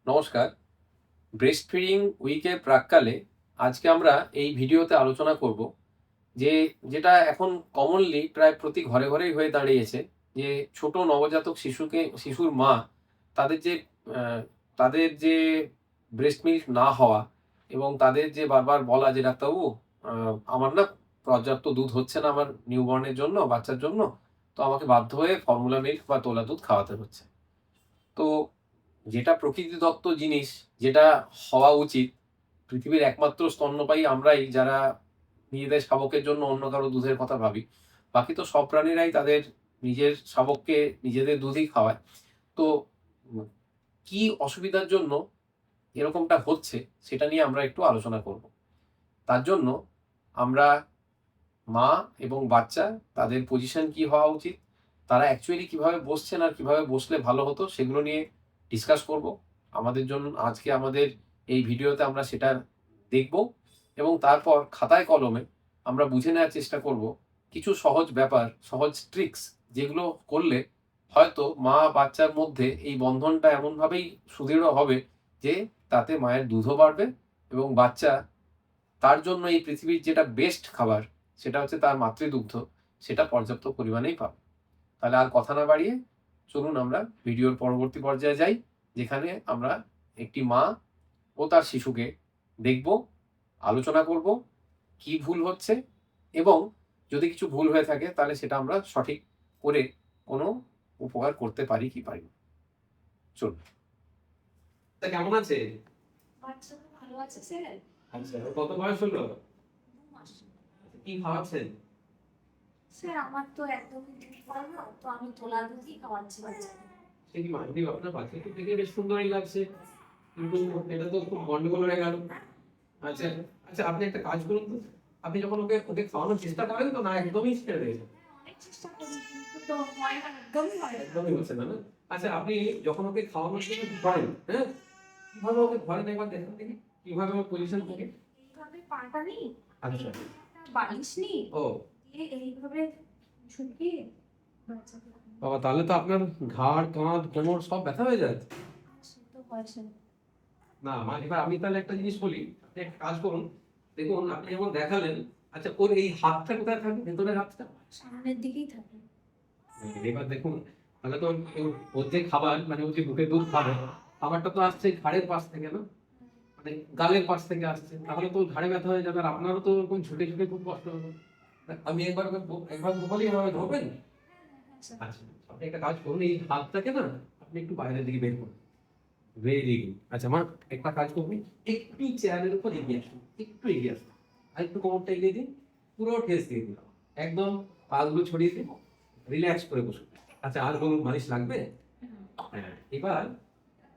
নমস্কার। Breast feeding উইকের প্রাক্কালে আজকে আমরা এই ভিডিওতে আলোচনা করব যেটা এখন কমনলি প্রায় প্রতি ঘরে ঘরেই হয়ে দাঁড়িয়েছে, যে ছোট নবজাতক শিশুর মা তাদের যে আহ, তাদের যে ব্রেস্ট মিল্ক না হওয়া এবং তাদের যে বারবার বলা যে ডাক্তারবাবু, আমার না পর্যাপ্ত দুধ হচ্ছে না আমার নিউবর্নের জন্য, বাচ্চার জন্য, তো আমাকে বাধ্য হয়ে ফর্মুলা মিল্ক বা তোলা দুধ খাওয়াতে হচ্ছে। তো যেটা প্রকৃতিদত্ত জিনিস, যেটা হওয়া উচিত, পৃথিবীর একমাত্র স্তন্যপায়ী আমরাই যারা নিজেদের শাবকের জন্য অন্য কারো দুধের কথা ভাবি। বাকি তো সব প্রাণীরাই তাদের নিজের শাবককে নিজেদের দুধই খাওয়ায়। তো উম কি অসুবিধার জন্য এরকমটা হচ্ছে সেটা নিয়ে আমরা একটু আলোচনা করব। তার জন্য আমরা মা এবং বাচ্চা, তাদের পজিশন কি হওয়া উচিত, তারা অ্যাকচুয়ালি কিভাবে বসছেন আর কিভাবে বসলে ভালো হতো সেগুলো নিয়ে ডিসকাস করব। আমাদের জন্য আজকে আমাদের এই ভিডিওতে আমরা সেটা দেখব এবং তারপর খাতায় কলমে আমরা বুঝে নেওয়ার চেষ্টা করব কিছু সহজ ব্যাপার, সহজ ট্রিক্স, যেগুলো করলে হয়তো মা বাচ্চার মধ্যে এই বন্ধনটা এমনভাবেই সুদৃঢ় হবে যে তাতে মায়ের দুধও বাড়বে এবং বাচ্চা তার জন্য এই পৃথিবীর যেটা বেস্ট খাবার, সেটা হচ্ছে তার মাতৃদুগ্ধ, সেটা পর্যাপ্ত পরিমাণেই পাবে। তাহলে আর কথা না বাড়িয়ে চলুন আমরা ভিডিওর পরবর্তী পর্যায়ে যাই, যেখানে আমরা একটি মা ও তার শিশুকে দেখব, আলোচনা করব কি ভুল হচ্ছে এবং যদি কিছু ভুল হয়ে থাকে তাহলে সেটা আমরা সঠিক করে কোনো উপকার করতে পারি কি পারি না। চলুন। তা কেমন আছে? বাচ্চাটা ভালো আছে স্যার। আচ্ছা, ওর কত বয়স হলো? 2 মাস। কি খাওয়াচ্ছেন? স্যার আমার তো একদমই দুধ পায় না, তো আমি তোলা দুধই খাওয়াচ্ছি বাচ্চাকে। সে কি মানবী, আপনার বাচ্চাকে দেখে বেশ সুন্দরই লাগছে, কিন্তু এটা তো খুব গন্ডগোল হয়ে গেল। আচ্ছা, আচ্ছা, আপনি একটা কাজ করুন তো, আপনি যখন ওকে ওকে খাওয়ানোর চেষ্টা করেন তো না একদমই ছেড়ে দিয়েছেন? অনেক চেষ্টা করি কিন্তু তো হয় না, একদমই হয় না। একদমই হচ্ছে না, না? আচ্ছা, আপনি যখন ওকে খাওয়ানোর জন্য ধরেন, হ্যাঁ, কিভাবে ওকে ধরেন একবার দেখেন দেখি, কিভাবে ওর পজিশন থাকে? এইভাবে পাটা নিই, আচ্ছা। একটা বালিশ নিই, ও দিয়ে এইভাবে ঝুঁকিয়ে বাচ্চাকে খাওয়াই। বাবা, তাহলে তো আপনার ঘাড়, কাঁধ, কোমর সব ব্যথা হয়ে যায়। সে তো হয় স্যার। না, মানে এবার আমি তাহলে একটা জিনিস বলি, আপনি একটা কাজ করুন। দেখুন, আপনি যেমন দেখালেন, আচ্ছা, ওর এই হাতটা কোথায় থাকে, ভেতরের হাতটা? সামনের দিকেই থাকে। এবার দেখুন, তাহলে তো ওর যে খাবার, মানে ও যে বুকে দুধ খাবে, খাবারটা তো আসছে ঘাড়ের পাশ থেকে, না মানে গালের পাশ থেকে আসছে, তাহলে তো ওর ঘাড়ে ব্যথা হয়ে যাবে আর আপনারও তো ওরকম ছুটে ছুটে খুব কষ্ট হবে। আমি একবার বলি, এভাবে ধরবেন। হ্যাঁ স্যার। আচ্ছা, আপনি একটা কাজ করুন, এই হাতটাকে না আপনি একটু বাইরের দিকে বের করুন। Very good. আচ্ছা মা, একটা কাজ করুন, একটু চেয়ারের উপর এগিয়ে আসুন, একটু এগিয়ে আসুন, আর একটু কোমরটা এগিয়ে দিন, পুরো ঠেস দিয়ে দিন, একদম পাগুলো ছড়িয়ে দিন, রিল্যাক্স করে বসুন। আচ্ছা, আর কোনো মালিশ লাগবে? হ্যাঁ, এবার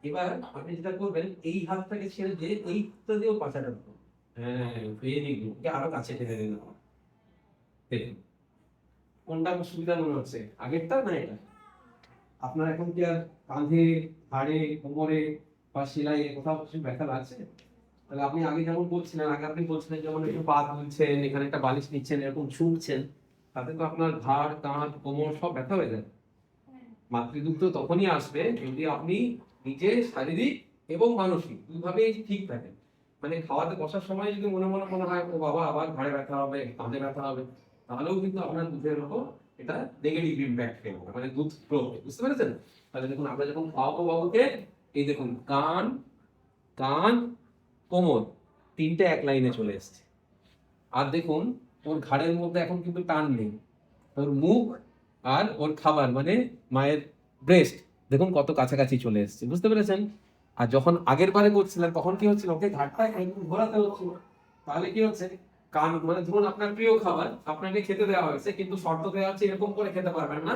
এবার আপনি যেটা করবেন, এই হাতটাকে ছেড়ে দিয়ে এই হাতটা দিয়েও পাছাটা ধরুন। হ্যাঁ, ভেরি গুড। আরো কাছে টেনে দিন। দেখুন, কোনটা আমার সুবিধা মনে হচ্ছে, আগেরটা না এটা? আপনার এখন কি আর কাঁধে, ঘাড়ে, কোমরে বা সেলাইয়ে কোথাও কিছু ব্যথা লাগছে? তাহলে আপনি আগে যেমন বলছিলেন, আগে আপনি বলছিলেন যেমন একটু পা তুলছেন, এখানে একটা বালিশ নিচ্ছেন, এরকম ঝুঁকছেন, তাতে তো আপনার ঘাড়, কাঁধ, কোমর সব ব্যথা হয়ে যায়। হ্যাঁ। মাতৃদুগ্ধ তখনই আসবে যদি আপনি নিজে শারীরিক এবং মানসিক দুভাবেই ঠিক থাকেন। মানে খাওয়াতে বসার সময় যদি মনে মনে মনে হয় ও বাবা আবার ঘাড়ে ব্যথা হবে, কাঁধে ব্যথা হবে, তাহলেও কিন্তু আপনার দুধের উপর এটা নেগেটিভ ইম্প্যাক্ট ফেলবে, মানে দুধ ফ্লো, বুঝতে পেরেছেন? তাহলে দেখুন, আমরা যখন খাওয়াবো বাবুকে, এই দেখুন, কান, কান, কোমর, তিনটে এক লাইনে চলে এসছে। আর দেখুন, ওর ঘাড়ের মধ্যে এখন কিন্তু টান নেই, ওর মুখ আর ওর খাবার মানে মায়ের ব্রেস্ট দেখুন কত কাছাকাছি চলে এসেছে, বুঝতে পেরেছেন? আর যখন আগের বারে করছিলেন তখন কি হচ্ছিল, ওকে ঘাটটা একটু ঘোরাতে হচ্ছিল, তাহলে কি হচ্ছে, কান, মানে ধরুন আপনার প্রিয় খাবার আপনাকে খেতে দেওয়া হয়েছে, কিন্তু শর্ত দেওয়া হচ্ছে এরকম করে খেতে পারবেন না,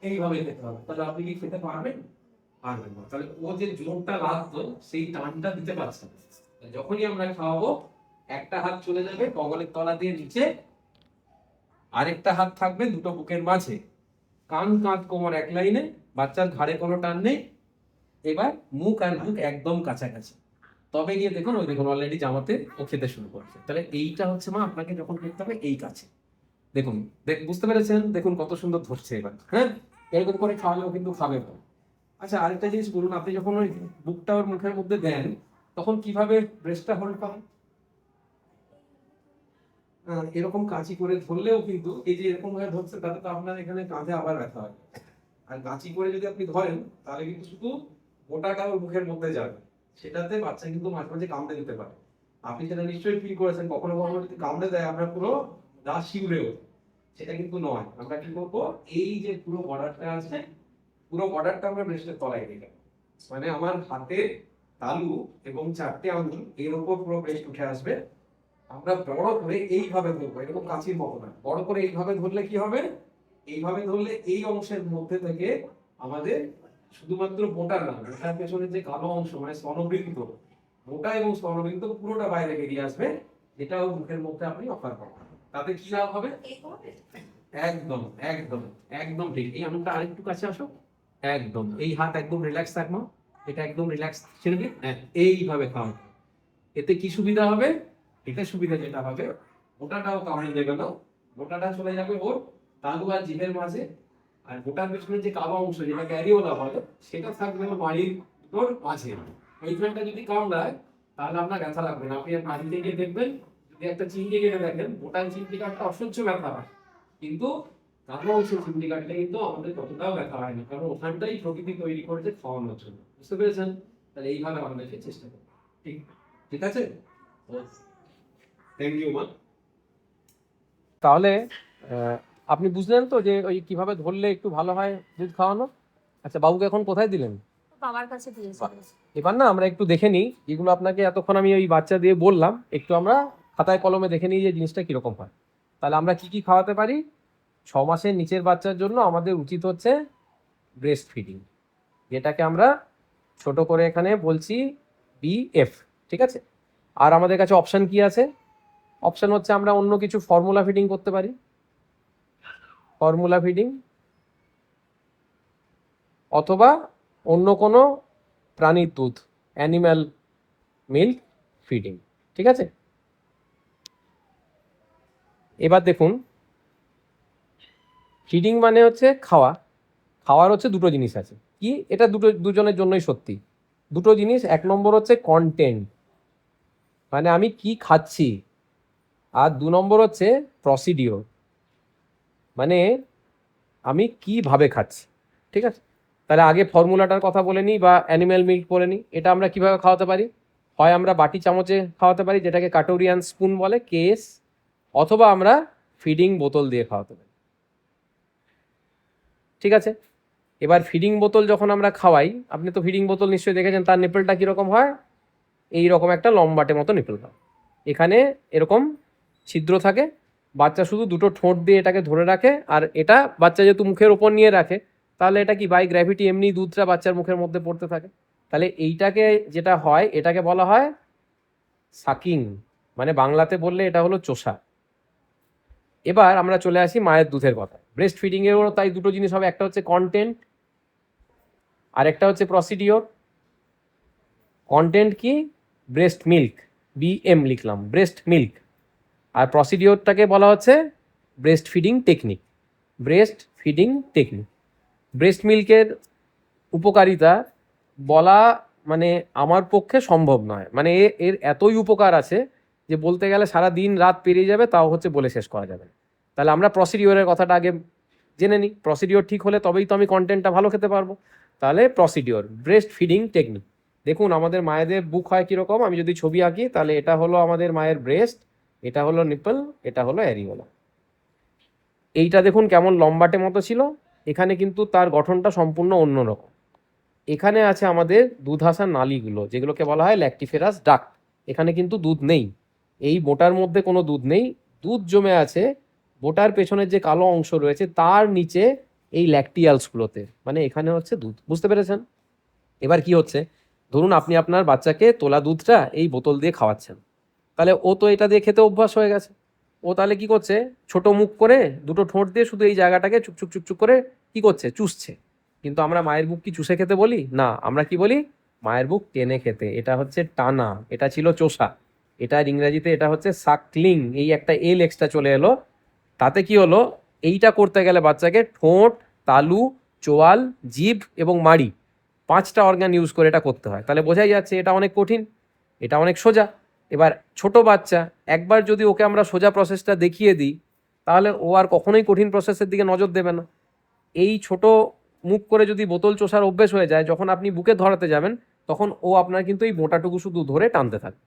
এইভাবে খেতে হবে, তাহলে আপনি কি খেতে পারবেন? পারবেন না। তাহলে ও যে জোরটা লাগতো সেই টানটা দিতে পারছে না। যখনই আমরা খাওয়াবো, একটা হাত চলে যাবে কবলের তলা দিয়ে নিচে, আরেকটা হাত থাকবে দুটো বুকের মাঝে, কান, কাঁধ, কোমর এক লাইনে, বাচ্চার ঘাড়ে কোনো টান নেই। এবার মুখ আর মুখ একদম কাছাকাছি, তবে গিয়ে দেখুন, ওই দেখুন অলরেডি জামাতে ও খেতে শুরু করছে। তাহলে এইটা হচ্ছে মা আপনাকে যখন করতে হবে এই কাছে, দেখুন, বুঝতে পেরেছেন? দেখুন কত সুন্দর ধরছে এবার, হ্যাঁ, এরকম করে খাওয়ালেও কিন্তু খাবে না। আচ্ছা, আরেকটা জিনিস বলুন, আপনি যখন ওই বুকটা ওর মুখের মধ্যে দেন তখন কিভাবে ব্রেস্টটা হোল্ড করেন? এরকম কাঁচি করে ধরলেও কিন্তু এই যে এরকম ভাবে ধরছে তাতে তো আপনার এখানে কাঁধে আবার ব্যথা হয়। আর কাঁচি করে যদি আপনি ধরেন তাহলে কিন্তু শুধু গোটাটা ওর মুখের মধ্যে যাবে, সেটাতে বাচ্চা কিন্তু মাঝে মাঝে কামড়ে দিতে পারে। আপনি সেটা নিশ্চয়ই ফিল করেছেন, কখনো কখনো যদি কামড়ে দেয় আপনার পুরো গা শিউরে ওঠে। সেটা কিন্তু নয়। আমরা কি করবো, এই যে পুরো বর্ডারটা আছে, পুরো বর্ডারটা আমরা ব্রেস্টের তলায় দিই, মানে আমার হাতে তালু এবং 4টে আঙুল এর উপর পুরো ব্রেস্ট উঠে আসবে। আমরা বড় করে এইভাবে ধরবো, এরকম কাঁচির মতো না, বড় করে এইভাবে ধরলে কি হবে, এইভাবে ধরলে এই অংশের মধ্যে থেকে আমাদের শুধুমাত্র মোটা না, মোটার পেছনে যে কালো অংশ মানে স্তনবৃন্ত, মোটা এবং স্তনবৃন্ত পুরোটা বাইরে বেরিয়ে আসবে, এটাও মুখের মধ্যে আপনি অফার করবেন। তাতে কি লাভ হবে? একদম একদম একদম ঠিক। এই আঙুলটা আরেকটু কাছে আসো, একদম এই হাত একদম রিল্যাক্স থাকবো, এটা একদম রিল্যাক্স ছেড়ে দিন। হ্যাঁ, এইভাবে খাও। এতে কি সুবিধা হবে? এটা সুবিধা যেটা হবে, গোটাটাও কামড়ে দেবে না, গোটাটা চলে যাবে ওর তালু আর জিভের মাঝে, আর গোটার পেছনে যে কালো অংশ যেটা ক্যারিওলা বলে সেটা থাকবে ওর মাড়ির ওর মাঝে। ওইখানটা যদি কামড়ায় তাহলে আপনার ব্যথা লাগবে না। আপনি মাঝে গিয়ে দেখবেন, যদি একটা চিমটি কেটে দেখেন, গোটায় চিমটি কাটটা অসহ্য ব্যথা হয়, কিন্তু কালো অংশ চিমটি কাটলে কিন্তু আমাদের ততটাও ব্যথা হয় না, কারণ ওখানটাই প্রকৃতি তৈরি করেছে খাওয়ানোর জন্য। বুঝতে পেরেছেন? তাহলে এইভাবে আমাদেরকে চেষ্টা করবো। ঠিক ঠিক আছে, থ্যাংক ইউ মা। তাহলে আপনি বুঝলেন তো যে ওই কিভাবে ধরলে একটু ভালো হয় দুধ খাওয়ানো। আচ্ছা, বাবুকে এখন কোথায় দিলেন? বাবার কাছে দিয়েছি। এবার না আমরা একটু দেখে নিই, যেগুলো আপনাকে এতক্ষণ আমি ওই বাচ্চা দিয়ে বললাম, একটু আমরা খাতায় কলমে দেখে নিই যে জিনিসটা কিরকম হয়। তাহলে আমরা কি কি খাওয়াতে পারি? 6 মাসের নিচের বাচ্চার জন্য আমাদের উচিত হচ্ছে ব্রেস্ট ফিডিং, যেটাকে আমরা ছোট করে এখানে বলছি BF। ঠিক আছে, আর আমাদের কাছে অপশন কি আছে? অপশন হচ্ছে আমরা অন্য কিছু ফর্মুলা ফিডিং করতে পারি, ফর্মুলা ফিডিং, অথবা অন্য কোনো প্রাণীর দুধ, অ্যানিম্যাল মিল্ক ফিডিং। ঠিক আছে, এবার দেখুন, ফিডিং মানে হচ্ছে খাওয়া। খাওয়ার হচ্ছে দুটো জিনিস আছে, কি এটা দুজনের জন্যই সত্যি। দুটো জিনিস, 1 নম্বর হচ্ছে কন্টেন্ট, মানে আমি কি খাচ্ছি, আর 2 নম্বর হচ্ছে প্রসিডিওর, মানে আমি কিভাবে খাচ্ছি। ঠিক আছে, তাহলে আগে ফর্মুলাটার কথা বলে নিই বা অ্যানিম্যাল মিল্ক বলে নিই। এটা আমরা কিভাবে খাওয়াতে পারি? হয় আমরা বাটি চামচে খাওয়াতে পারি, যেটাকে কাটোরিয়ান স্পুন বলে, কেস, অথবা আমরা ফিডিং বোতল দিয়ে খাওয়াতে পারি। ঠিক আছে, এবার ফিডিং বোতল যখন আমরা খাওয়াই, আপনি তো ফিডিং বোতল নিশ্চয়ই দেখেছেন, তার নিপলটা কীরকম হয়? এই রকম একটা লম্বাটে মতো নিপল হয়, এখানে এরকম ছিদ্র থাকে, বাচ্চা শুধু দুটো ঠোঁট দিয়ে এটাকে ধরে রাখে, আর এটা বাচ্চা যেহেতু মুখের ওপর নিয়ে রাখে, তাহলে এটা কি বাই গ্র্যাভিটি এমনি দুধটা বাচ্চার মুখের মধ্যে পড়তে থাকে। তাহলে এইটাকে যেটা হয়, এটাকে বলা হয় সাকিং, মানে বাংলাতে বললে এটা হলো চোষা। এবার আমরা চলে আসি মায়ের দুধের কথা। ব্রেস্ট ফিডিংয়েরও তাই দুটো জিনিস হবে, একটা হচ্ছে কন্টেন্ট আর একটা হচ্ছে প্রসিডিওর। কন্টেন্ট কি? ব্রেস্ট মিল্ক, BM লিখলাম, ব্রেস্ট মিল্ক। আর প্রসিডিওরটাকে বলা হচ্ছে breast feeding technique, breast feeding technique. Breast মিল্কের উপকারিতা বলা মানে আমার পক্ষে সম্ভব নয়, মানে এর এতই উপকার আছে যে বলতে গেলে সারা দিন রাত পেরিয়ে যাবে, তাও হচ্ছে বলে শেষ করা যাবে না। তাহলে আমরা প্রসিডিওরের কথাটা আগে জেনে নিই, প্রসিডিওর ঠিক হলে তবেই তো আমি কন্টেন্টটা ভালো খেতে পারবো। তাহলে প্রসিডিওর, ব্রেস্ট ফিডিং টেকনিক। দেখুন আমাদের মায়েদের বুক হয় কীরকম, আমি যদি ছবি আঁকি, তাহলে এটা হলো আমাদের মায়ের ব্রেস্ট, এটা হলো নিপল, এটা হলো অ্যারিওলা। এইটা দেখুন কেমন লম্বাটে মতো ছিল, এখানে কিন্তু তার গঠনটা সম্পূর্ণ অন্যরকম। এখানে আছে আমাদের দুধ আসার নালীগুলো, যেগুলোকে বলা হয় ল্যাক্টিফেরাস ডাক্ট। এখানে কিন্তু দুধ নেই, এই বোটার মধ্যে কোনো দুধ নেই, দুধ জমে আছে বোটার পেছনের যে কালো অংশ রয়েছে তার নিচে, এই ল্যাকটিয়ালসগুলোতে, মানে এখানে হচ্ছে দুধ। বুঝতে পেরেছেন? এবার কি হচ্ছে, ধরুন আপনি আপনার বাচ্চাকে তোলা দুধটা এই বোতল দিয়ে খাওয়াচ্ছেন, তাহলে ও তো এটা দিয়ে খেতে অভ্যাস হয়ে গেছে। ও তাহলে কি করছে, ছোট মুখ করে দুটো ঠোঁট দিয়ে শুধু এই জায়গাটাকে চুকচুক চুকচুক করে কি করছে, চুষছে। কিন্তু আমরা মায়ের বুক কি চুষে খেতে বলি না, আমরা কি বলি, মায়ের বুক টেনে খেতে। এটা হচ্ছে টানা, এটা ছিল চোষা, এটার ইংরেজিতে এটা হচ্ছে সাকলিং। এই একটা এল এক্সট্রা চলে এলো, তাতে কি হলো, এইটা করতে গেলে বাচ্চাকে ঠোঁট, তালু, চোয়াল, জিভ এবং মাড়ি 5টা অর্গান ইউজ করে এটা করতে হয়। তাহলে বোঝাই যাচ্ছে এটা অনেক কঠিন, এটা অনেক সোজা। এবার ছোট বাচ্চা, একবার যদি ওকে আমরা সোজা প্রসেসটা দেখিয়ে দিই তাহলে ও আর কখনোই কঠিন প্রসেসের দিকে নজর দেবে না। এই ছোট মুখ করে যদি বোতল চোষার অভ্যেস হয়ে যায়, যখন আপনি বুকে ধরাতে যাবেন তখন ও আপনার কিন্তু এই মোটাটুকু শুধু ধরে টানতে থাকবে,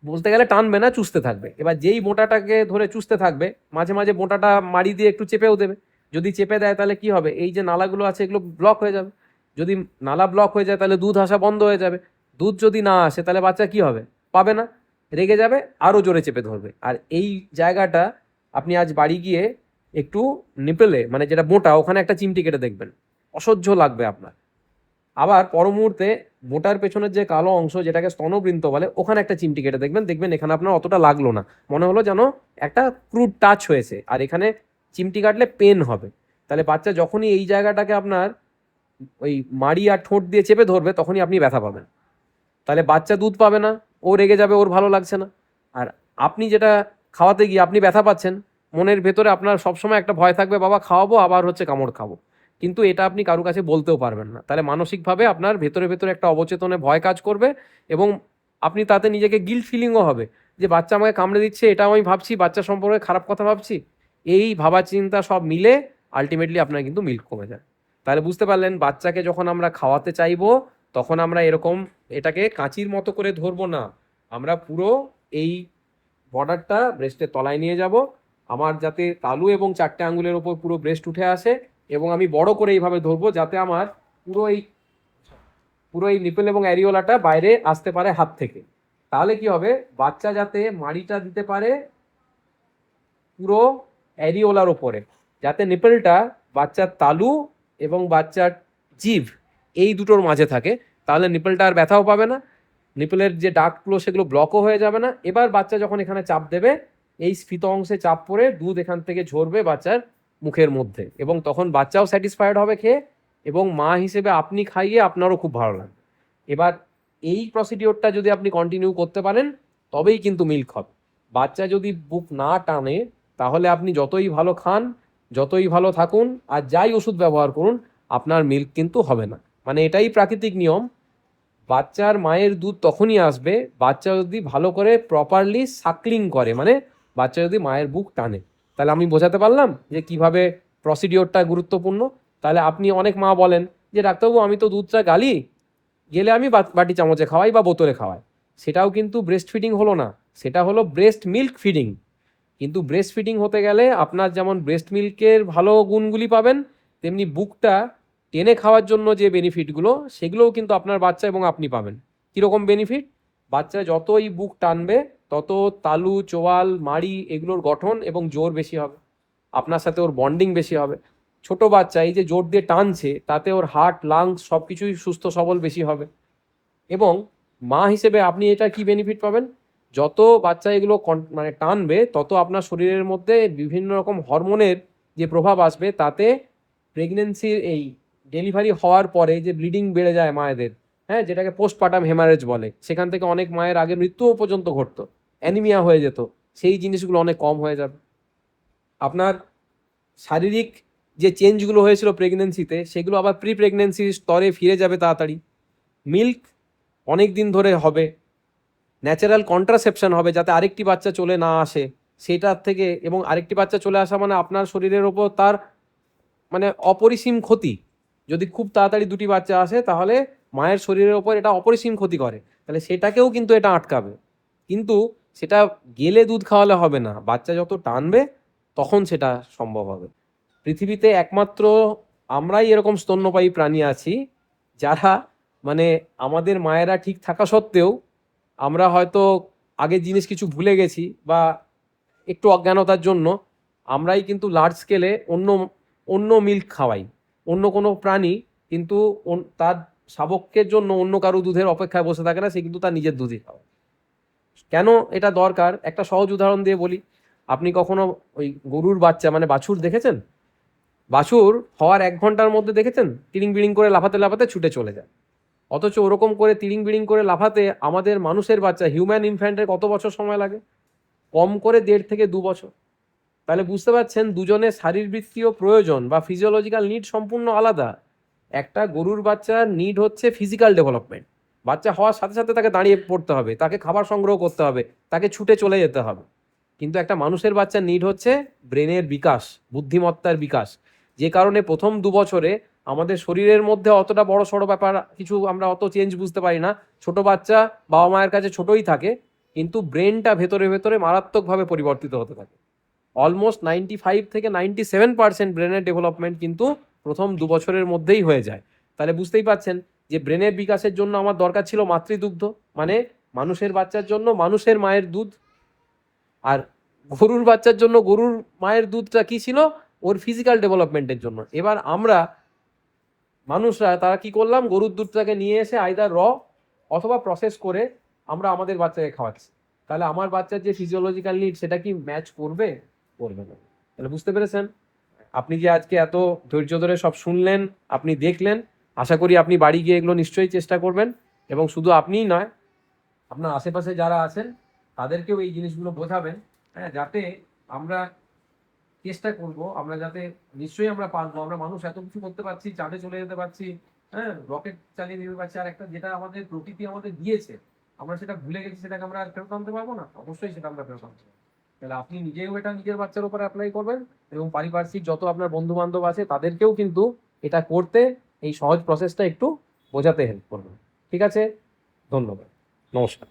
বলতে গেলে টানবে না, চুষতে থাকবে। এবার যেই মোটাটাকে ধরে চুষতে থাকবে, মাঝে মাঝে মোটাটা মাড়ি দিয়ে একটু চেপেও দেবে। যদি চেপে দেয় তাহলে কি হবে, এই যে নালাগুলো আছে এগুলো ব্লক হয়ে যাবে। যদি নালা ব্লক হয়ে যায় তাহলে দুধ আসা বন্ধ হয়ে যাবে। দুধ যদি না আসে তাহলে বাচ্চা কি হবে, পাবে না, রেগে যাবে, আরও জোরে চেপে ধরবে। আর এই জায়গাটা আপনি আজ বাড়ি গিয়ে একটু নিপেলে, মানে যেটা মোটা, ওখানে একটা চিমটি কেটে দেখবেন, অসহ্য লাগবে আপনার। আবার পর মুহূর্তে মোটার পেছনের যে কালো অংশ যেটাকে স্তনবৃন্ত বলে, ওখানে একটা চিমটি কেটে দেখবেন, দেখবেন এখানে আপনার অতটা লাগলো না, মনে হলো যেন একটা ক্রুড টাচ হয়েছে। আর এখানে চিমটি কাটলে পেন হবে। তাহলে বাচ্চা যখনই এই জায়গাটাকে আপনার ওই মাড়ি আর ঠোঁট দিয়ে চেপে ধরবে তখনই আপনি ব্যথা পাবেন। তাহলে বাচ্চা দুধ পাবে না, ও রেগে যাবে, ওর ভালো লাগছে না। আর আপনি যেটা খাওয়াতে গিয়ে আপনি ব্যথা পাচ্ছেন, মনের ভেতরে আপনার সবসময় একটা ভয় থাকবে, বাবা খাওয়াবো আবার হচ্ছে কামড় খাবো, কিন্তু এটা আপনি কারো কাছে বলতেও পারবেন না। তাহলে মানসিকভাবে আপনার ভেতরে ভেতরে একটা অবচেতনে ভয় কাজ করবে, এবং আপনি তাতে নিজেকে গিল্ট ফিলিংও হবে যে বাচ্চা আমাকে কামড়ে দিচ্ছে, এটাও আমি ভাবছি, বাচ্চা সম্পর্কে খারাপ কথা ভাবছি। এই ভাবা চিন্তা সব মিলে আলটিমেটলি আপনার কিন্তু মিল্ক কমে যায়। তাহলে বুঝতে পারলেন, বাচ্চাকে যখন আমরা খাওয়াতে চাইবো তখন আমরা এরকম এটাকে কাঁচির মতো করে ধরবো না, আমরা পুরো এই বর্ডারটা ব্রেস্টের তলায় নিয়ে যাব, আমার যাতে তালু এবং 4টে আঙ্গুলের ওপর পুরো ব্রেস্ট উঠে আসে, এবং আমি বড় করে এইভাবে ধরবো যাতে আমার পুরো এই নিপল এবং অ্যারিওলাটা বাইরে আসতে পারে হাত থেকে। তাহলে কি হবে, বাচ্চা যাতে মাড়িটা দিতে পারে পুরো অ্যারিওলার ওপরে, যাতে নিপলটা বাচ্চার তালু এবং বাচ্চার জিভ এই দুটোর মাঝে থাকে, তাহলে নিপলটা আর ব্যথাও পাবে না, নিপলের যে ডাকগুলো সেগুলো ব্লকও হয়ে যাবে না। এবার বাচ্চা যখন এখানে চাপ দেবে, এই স্ফীত অংশে চাপ পড়ে দুধ এখান থেকে ঝরবে বাচ্চার মুখের মধ্যে, এবং তখন বাচ্চাও স্যাটিসফাইড হবে খেয়ে, এবং মা হিসেবে আপনি খাইয়ে আপনারও খুব ভালো লাগবে। এবার এই প্রসিডিওরটা যদি আপনি কন্টিনিউ করতে পারেন তবেই কিন্তু মিল্ক হবে। বাচ্চা যদি বুক না টানে তাহলে আপনি যতই ভালো খান, যতই ভালো থাকুন, আর যাই ওষুধ ব্যবহার করুন, আপনার মিল্ক কিন্তু হবে না। মানে এটাই প্রাকৃতিক নিয়ম। বাচ্চার মায়ের দুধ তখনই আসবে বাচ্চা যদি ভালো করে প্রপারলি সাকলিং করে, মানে বাচ্চা যদি মায়ের বুক টানে। তাহলে আমি বোঝাতে পারলাম যে কিভাবে প্রসিডিওরটা গুরুত্বপূর্ণ। তাহলে আপনি, অনেক মা বলেন যে ডাক্তারবাবু আমি তো দুধটা গালি গেলে আমি বাটি চামচে খাওয়াই বা বোতলে খাওয়াই, সেটাও কিন্তু ব্রেস্ট ফিডিং হলো না, সেটা হলো ব্রেস্ট মিল্ক ফিডিং। কিন্তু ব্রেস্ট ফিডিং হতে গেলে আপনার যেমন ব্রেস্ট মিল্কের ভালো গুণগুলি পাবেন, তেমনি বুকটা টেনে খাওয়ার জন্য যে বেনিফিটগুলো সেগুলোও কিন্তু আপনার বাচ্চা এবং আপনি পাবেন। কীরকম বেনিফিট, বাচ্চা যতই বুক টানবে তত তালু, চোয়াল, মাড়ি এগুলোর গঠন এবং জোর বেশি হবে, আপনার সাথে ওর বন্ডিং বেশি হবে। ছোট বাচ্চা এই যে জোর দিয়ে টানছে তাতে ওর হার্ট, লাংস সব কিছুই সুস্থ সবল বেশি হবে। এবং মা হিসেবে আপনি এটা কি বেনিফিট পাবেন, যত বাচ্চা এগুলো মানে টানবে তত আপনার শরীরের মধ্যে বিভিন্ন রকম হরমোনের যে প্রভাব আসবে, তাতে প্রেগনেন্সির এই ডেলিভারি হওয়ার পরে যে ব্লিডিং বেড়ে যায় মায়েদের, হ্যাঁ, যেটাকে পোস্টপার্টাম হেমারেজ বলে, সেখান থেকে অনেক মায়ের আগে মৃত্যুও পর্যন্ত ঘটতো, অ্যানিমিয়া হয়ে যেত, সেই জিনিসগুলো অনেক কম হয়ে যাবে। আপনার শারীরিক যে চেঞ্জগুলো হয়েছিল প্রেগনেন্সিতে সেগুলো আবার প্রি প্রেগনেন্সির স্তরে ফিরে যাবে তাড়াতাড়ি। মিল্ক অনেক দিন ধরে হবে, ন্যাচারাল কন্ট্রাসেপশন হবে যাতে আরেকটি বাচ্চা চলে না আসে সেটার থেকে, এবং আরেকটি বাচ্চা চলে আসা মানে আপনার শরীরের ওপর তার মানে অপরিসীম ক্ষতি। যদি খুব তাড়াতাড়ি দুটি বাচ্চা আসে তাহলে মায়ের শরীরের ওপর এটা অপরিসীম ক্ষতি করে, তাহলে সেটাকেও কিন্তু এটা আটকাবে। কিন্তু সেটা গেলে দুধ খাওয়ালে হবে না, বাচ্চা যত টানবে তখন সেটা সম্ভব হবে। পৃথিবীতে একমাত্র আমরাই এরকম স্তন্যপায়ী প্রাণী আছি যারা, মানে আমাদের মায়েরা ঠিক থাকা সত্ত্বেও আমরা হয়তো আগের জিনিস কিছু ভুলে গেছি বা একটু অজ্ঞানতার জন্য আমরাই কিন্তু লার্জ স্কেলে অন্য অন্য মিল্ক খাওয়াই। অন্য কোনো প্রাণী কিন্তু তার শাবকের জন্য অন্য কারো দুধের অপেক্ষায় বসে থাকে না, সে কিন্তু তার নিজের দুধই খাওয়ায়। কেন এটা দরকার একটা সহজ উদাহরণ দিয়ে বলি। আপনি কখনো ওই গরুর বাচ্চা মানে বাছুর দেখেছেন? বাছুর হওয়ার 1 ঘন্টার মধ্যে দেখেছেন তিরিং বিড়িং করে লাফাতে লাফাতে ছুটে চলে যায়, অথচ ওরকম করে তিরিং বিড়িং করে লাফাতে আমাদের মানুষের বাচ্চা হিউম্যান ইনফ্যান্টের কত বছর সময় লাগে? কম করে 1.5 থেকে 2 বছর। তাহলে বুঝতে পারছেন দুজনের শারীরবৃত্তীয় প্রয়োজন বা ফিজিওলজিক্যাল নিড সম্পূর্ণ আলাদা। একটা গরুর বাচ্চার নিড হচ্ছে ফিজিক্যাল ডেভেলপমেন্ট। বাচ্চা হওয়ার সাথে সাথে তাকে দাঁড়িয়ে পড়তে হবে, তাকে খাবার সংগ্রহ করতে হবে, তাকে ছুটে চলে যেতে হবে। কিন্তু একটা মানুষের বাচ্চার নিড হচ্ছে ব্রেনের বিকাশ, বুদ্ধিমত্তার বিকাশ। যে কারণে প্রথম 2 বছরে আমাদের শরীরের মধ্যে অতটা বড় সড়ো ব্যাপার কিছু আমরা অত চেঞ্জ বুঝতে পারি না। ছোট বাচ্চা বাবা মায়ের কাছে ছোটই থাকে, কিন্তু ব্রেনটা ভেতরে ভেতরে মারাত্মকভাবে পরিবর্তিত হতে থাকে। অলমোস্ট 95 থেকে 97% ব্রেনের ডেভেলপমেন্ট কিন্তু প্রথম 2 বছরের মধ্যেই হয়ে যায়। তাহলে বুঝতেই পাচ্ছেন যে ব্রেনের বিকাশের জন্য আমার দরকার ছিল মাতৃদুগ্ধ, মানে মানুষের বাচ্চার জন্য মানুষের মায়ের দুধ, আর গরুর বাচ্চার জন্য গরুর মায়ের দুধটা কি ছিল, ওর ফিজিক্যাল ডেভেলপমেন্টের জন্য। এবার আমরা মানুষরা তারা কি করলাম, গরুর দুধটাকে নিয়ে এসে আইদার অথবা প্রসেস করে আমরা আমাদের বাচ্চাকে খাওয়াচ্ছি। তাহলে আমার বাচ্চার যে ফিজিওলজিক্যাল নিড সেটা কি ম্যাচ করবে? করবে না। তাহলে বুঝতে পেরেছেন? আপনি যে আজকে এত ধৈর্য ধরে সব শুনলেন, আপনি দেখলেন, আশা করি আপনি বাড়ি গিয়ে এগুলো নিশ্চয়ই চেষ্টা করবেন। এবং শুধু আপনিই নয়, আপনার আশেপাশে যারা আছেন তাদেরকেও এই জিনিসগুলো বোঝাবেন, হ্যাঁ, যাতে আমরা চেষ্টা করব, আমরা যাতে নিশ্চয়ই আমরা পারবো। আমরা মানুষ এত কিছু করতে পারছি, চাঁদে চলে যেতে পারছি, হ্যাঁ, রকেট চালিয়ে নিতে পারছি, আর একটা যেটা আমাদের প্রকৃতি আমাদের দিয়েছে আমরা সেটা ভুলে গেছি, সেটাকে আমরা আর ফেরত আনতে পারবো না? অবশ্যই সেটা আমরা ফেরত আনতে পারবো। তাহলে আপনি নিজেও এটা নিজের বাচ্চার উপরে অ্যাপ্লাই করবেন, এবং পারিপার্শ্বিক যত আপনার বন্ধু বান্ধব আছে তাদেরকেও কিন্তু এটা করতে এই সহজ প্রসেসটা একটু বোঝাতে হেল্প করবেন। ঠিক আছে? ধন্যবাদ, নমস্কার।